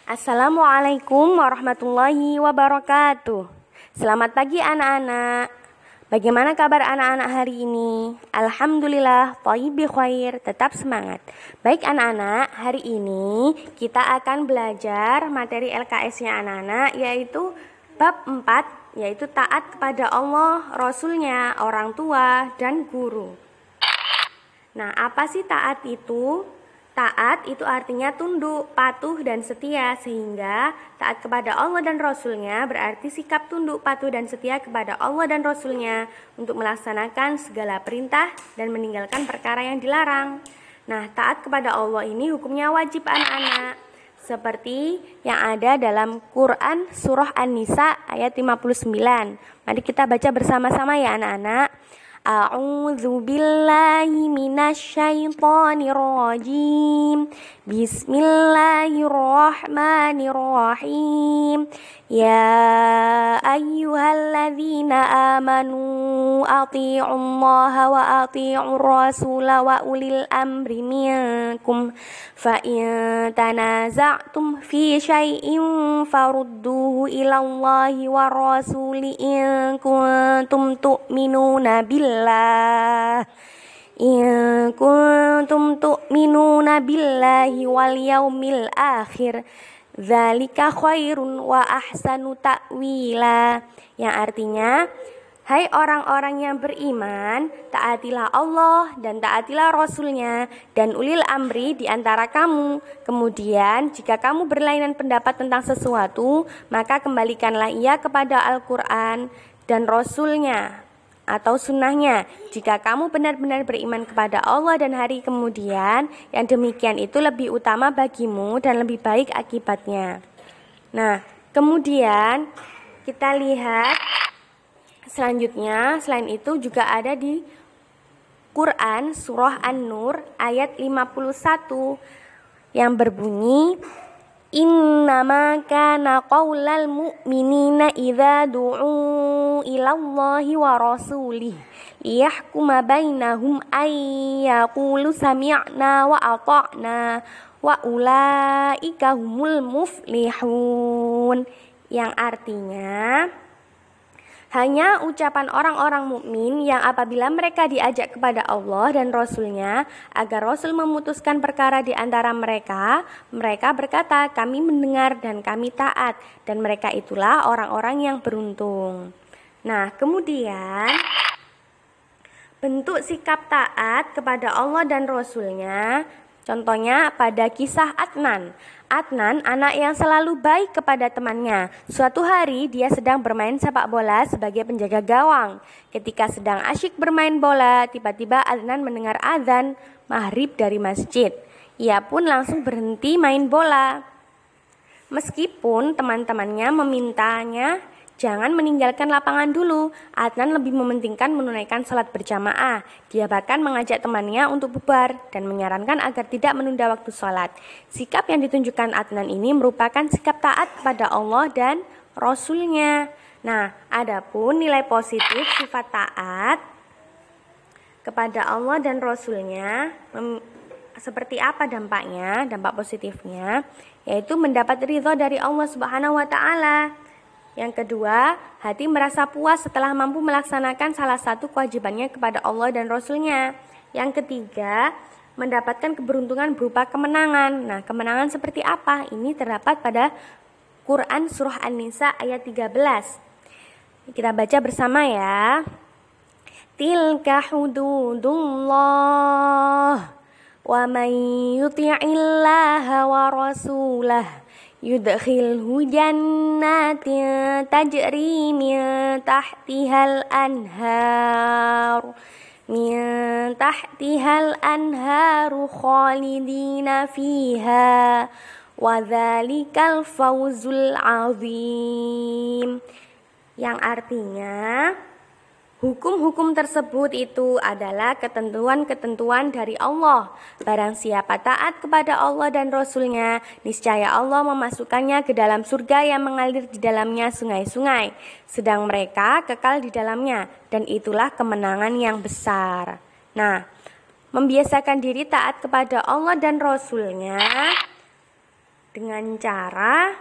Assalamualaikum warahmatullahi wabarakatuh. Selamat pagi anak-anak. Bagaimana kabar anak-anak hari ini? Alhamdulillah, thayyib bi khair, tetap semangat. Baik anak-anak, hari ini kita akan belajar materi LKS-nya anak-anak, yaitu bab 4, yaitu taat kepada Allah, Rasulnya, orang tua, dan guru. Nah, apa sih taat itu? Taat itu artinya tunduk, patuh, dan setia. Sehingga taat kepada Allah dan Rasulnya berarti sikap tunduk, patuh, dan setia kepada Allah dan Rasulnya untuk melaksanakan segala perintah dan meninggalkan perkara yang dilarang. Nah, taat kepada Allah ini hukumnya wajib anak-anak, seperti yang ada dalam Quran surah An-Nisa ayat 59. Mari kita baca bersama-sama ya anak-anak. A'udzu billahi minasyaitonir rajim. Bismillahirrahmanirrahim. Ya ayyuhalladzina amanu athi'ullaha wa athi'ur rasula wa ulil amri minkum fa in tanaza'tum fi syai'in farudduhu ilallahi war rasuli in kuntum tu'minuna billahi wal yaumil akhir dzalika khairun wa ahsanu ta'wila, yang artinya, hai orang-orang yang beriman, taatilah Allah dan taatilah Rasulnya dan ulil amri di antara kamu. Kemudian jika kamu berlainan pendapat tentang sesuatu, maka kembalikanlah ia kepada Al-Quran dan Rasulnya atau sunnahnya. Jika kamu benar-benar beriman kepada Allah dan hari kemudian, yang demikian itu lebih utama bagimu dan lebih baik akibatnya. Nah, kemudian kita lihat selanjutnya, selain itu juga ada di Quran surah An-Nur ayat 51 yang berbunyi, Innama kana qaulal mu'minina idza du'u ilallahi wa rasulih liyahkuma bainahum ay yaqulu sami'na wa ata'na wa ulaika humul muflihun, yang artinya hanya ucapan orang-orang mukmin yang apabila mereka diajak kepada Allah dan Rasulnya agar Rasul memutuskan perkara di antara mereka, mereka berkata, kami mendengar dan kami taat, dan mereka itulah orang-orang yang beruntung. Nah, kemudian bentuk sikap taat kepada Allah dan Rasulnya, contohnya pada kisah Adnan. Adnan, anak yang selalu baik kepada temannya. Suatu hari dia sedang bermain sepak bola sebagai penjaga gawang. Ketika sedang asyik bermain bola, tiba-tiba Adnan mendengar azan maghrib dari masjid. Ia pun langsung berhenti main bola. Meskipun teman-temannya memintanya jangan meninggalkan lapangan dulu, Adnan lebih mementingkan menunaikan salat berjamaah. Dia bahkan mengajak temannya untuk bubar dan menyarankan agar tidak menunda waktu salat. Sikap yang ditunjukkan Adnan ini merupakan sikap taat kepada Allah dan Rasulnya. Nah, adapun nilai positif sifat taat kepada Allah dan Rasulnya seperti apa dampaknya? Dampak positifnya yaitu mendapat ridho dari Allah Subhanahu wa Ta'ala. Yang kedua, hati merasa puas setelah mampu melaksanakan salah satu kewajibannya kepada Allah dan Rasulnya. Yang ketiga, mendapatkan keberuntungan berupa kemenangan. Nah, kemenangan seperti apa? Ini terdapat pada Quran surah An-Nisa ayat 13. Kita baca bersama ya. Tilka hududullah wa man yuti'illaha wa rasulah yudkhilhu jannatin tajri min tahtihal anharu khalidina fiha wa dzalikal fawzul azim, yang artinya hukum-hukum tersebut itu adalah ketentuan-ketentuan dari Allah. Barang siapa taat kepada Allah dan Rasulnya, niscaya Allah memasukkannya ke dalam surga yang mengalir di dalamnya sungai-sungai, sedang mereka kekal di dalamnya, dan itulah kemenangan yang besar. Nah, membiasakan diri taat kepada Allah dan Rasulnya dengan cara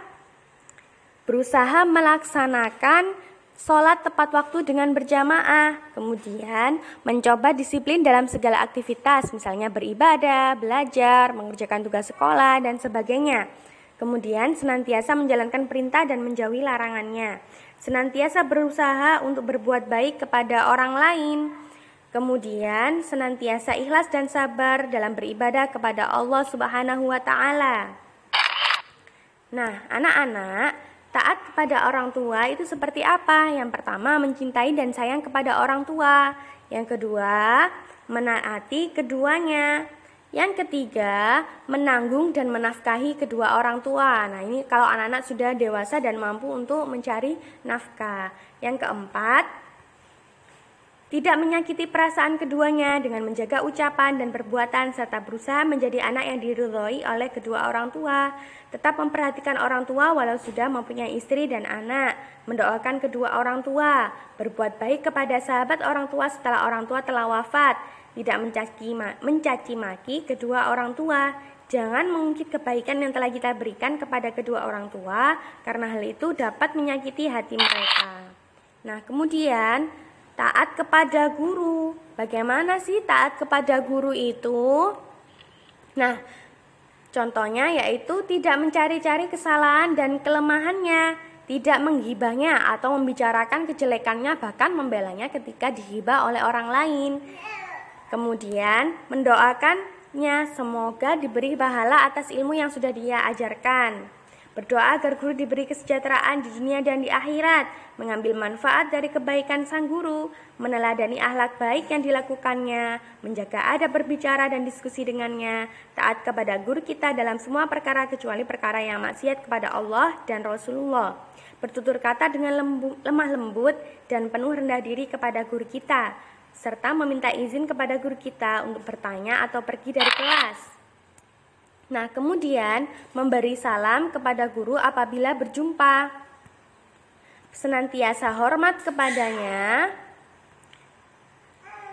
berusaha melaksanakan sholat tepat waktu dengan berjamaah, kemudian mencoba disiplin dalam segala aktivitas, misalnya beribadah, belajar, mengerjakan tugas sekolah, dan sebagainya. Kemudian senantiasa menjalankan perintah dan menjauhi larangannya. Senantiasa berusaha untuk berbuat baik kepada orang lain. Kemudian senantiasa ikhlas dan sabar dalam beribadah kepada Allah Subhanahu wa Ta'ala. Nah, anak-anak, taat kepada orang tua itu seperti apa? Yang pertama, mencintai dan sayang kepada orang tua. Yang kedua, menaati keduanya. Yang ketiga, menanggung dan menafkahi kedua orang tua. Nah, ini kalau anak-anak sudah dewasa dan mampu untuk mencari nafkah. Yang keempat, tidak menyakiti perasaan keduanya dengan menjaga ucapan dan perbuatan serta berusaha menjadi anak yang diridhoi oleh kedua orang tua. Tetap memperhatikan orang tua walau sudah mempunyai istri dan anak. Mendoakan kedua orang tua. Berbuat baik kepada sahabat orang tua setelah orang tua telah wafat. Tidak mencaci maki kedua orang tua. Jangan mengungkit kebaikan yang telah kita berikan kepada kedua orang tua, karena hal itu dapat menyakiti hati mereka. Nah, kemudian taat kepada guru. Bagaimana sih taat kepada guru itu? Nah, contohnya yaitu tidak mencari-cari kesalahan dan kelemahannya, tidak menggibahnya atau membicarakan kejelekannya, bahkan membelanya ketika dihibah oleh orang lain. Kemudian mendoakannya semoga diberi pahala atas ilmu yang sudah dia ajarkan. Berdoa agar guru diberi kesejahteraan di dunia dan di akhirat, mengambil manfaat dari kebaikan sang guru, meneladani akhlak baik yang dilakukannya, menjaga adab berbicara dan diskusi dengannya, taat kepada guru kita dalam semua perkara kecuali perkara yang maksiat kepada Allah dan Rasulullah, bertutur kata dengan lemah lembut dan penuh rendah diri kepada guru kita, serta meminta izin kepada guru kita untuk bertanya atau pergi dari kelas. Nah, kemudian memberi salam kepada guru apabila berjumpa. Senantiasa hormat kepadanya.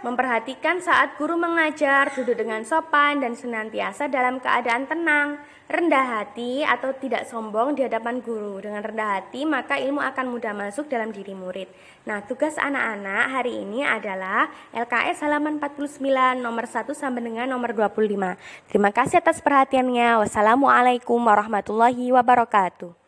Memperhatikan saat guru mengajar, duduk dengan sopan dan senantiasa dalam keadaan tenang, rendah hati atau tidak sombong di hadapan guru. Dengan rendah hati, maka ilmu akan mudah masuk dalam diri murid. Nah, tugas anak-anak hari ini adalah LKS halaman 49 nomor 1 sampai dengan nomor 25. Terima kasih atas perhatiannya. Wassalamualaikum warahmatullahi wabarakatuh.